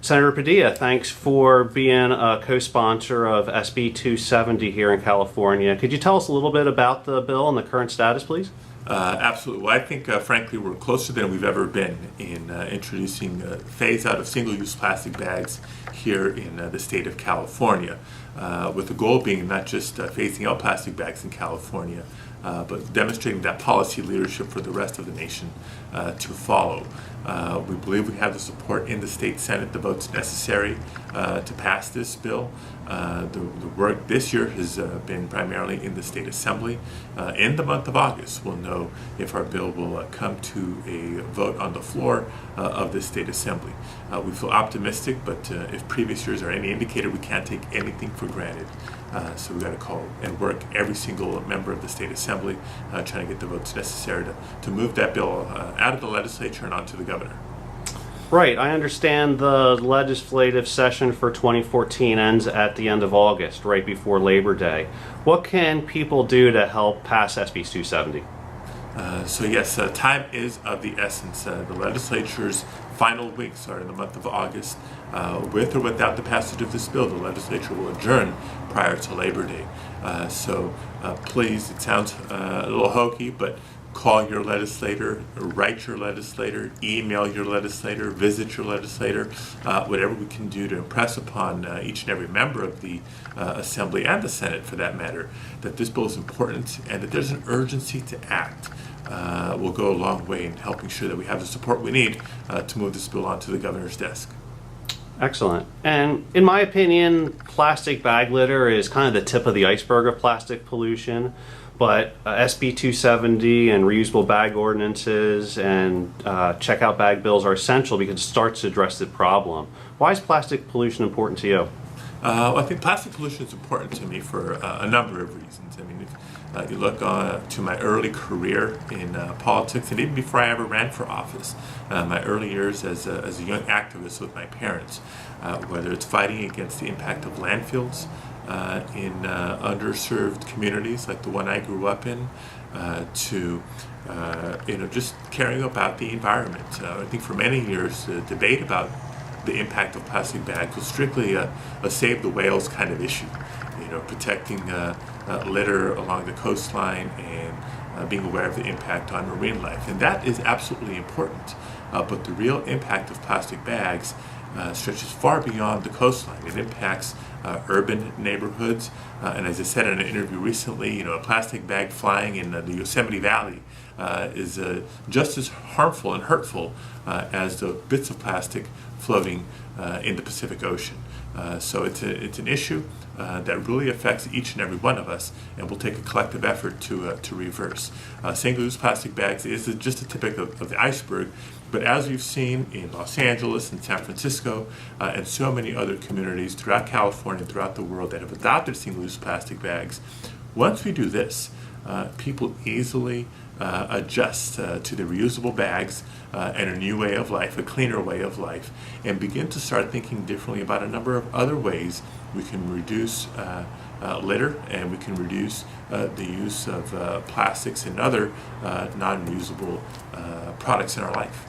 Senator Padilla, thanks for being a co-sponsor of SB 270 here in California. Could you tell us a little bit about the bill and the current status, please? Absolutely. Well, I think, frankly, we're closer than we've ever been in introducing phase out of single-use plastic bags here in the state of California, with the goal being not just phasing out plastic bags in California, but demonstrating that policy leadership for the rest of the nation to follow. We believe we have the support in the state Senate, the votes necessary to pass this bill. The work this year has been primarily in the state assembly. In the month of August, we'll know if our bill will come to a vote on the floor of the state assembly. We feel optimistic, but if previous years are any indicator, we can't take anything for granted. So we've got to call and work every single member of the state assembly, trying to get the votes necessary to move that bill out of the legislature and onto the governor. Right. I understand the legislative session for 2014 ends at the end of August, right before Labor Day. What can people do to help pass SB 270? So yes, time is of the essence. The legislature's final weeks are in the month of August. With or without the passage of this bill, the legislature will adjourn prior to Labor Day. So please, it sounds a little hokey, but call your legislator, write your legislator, email your legislator, visit your legislator, whatever we can do to impress upon each and every member of the Assembly and the Senate, for that matter, that this bill is important and that there's an urgency to act. Will go a long way in helping sure that we have the support we need to move this bill onto the governor's desk. Excellent. And in my opinion, plastic bag litter is kind of the tip of the iceberg of plastic pollution. But SB 270 and reusable bag ordinances and checkout bag bills are essential because it starts to address the problem. Why is plastic pollution important to you? I think plastic pollution is important to me for a number of reasons. I mean, if you look to my early career in politics, and even before I ever ran for office, my early years as a young activist with my parents, whether it's fighting against the impact of landfills in underserved communities like the one I grew up in, to just caring about the environment. I think for many years the debate about the impact of plastic bags was strictly a save the whales kind of issue, protecting litter along the coastline and being aware of the impact on marine life, and that is absolutely important. But the real impact of plastic bags stretches far beyond the coastline. It impacts urban neighborhoods, and as I said in an interview recently, a plastic bag flying in the Yosemite Valley is just as harmful and hurtful as the bits of plastic floating in the Pacific Ocean. So it's an issue that really affects each and every one of us, and will take a collective effort to reverse. Single-use plastic bags is just the tip of the iceberg, but as we've seen in Los Angeles and San Francisco and so many other communities throughout California and throughout the world that have adopted single-use plastic bags, once we do this, people easily adjust to the reusable bags and a new way of life, a cleaner way of life, and begin to start thinking differently about a number of other ways we can reduce litter, and we can reduce the use of plastics and other non-reusable products in our life.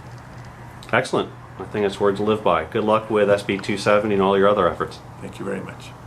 Excellent. I think it's words to live by. Good luck with SB 270 and all your other efforts. Thank you very much.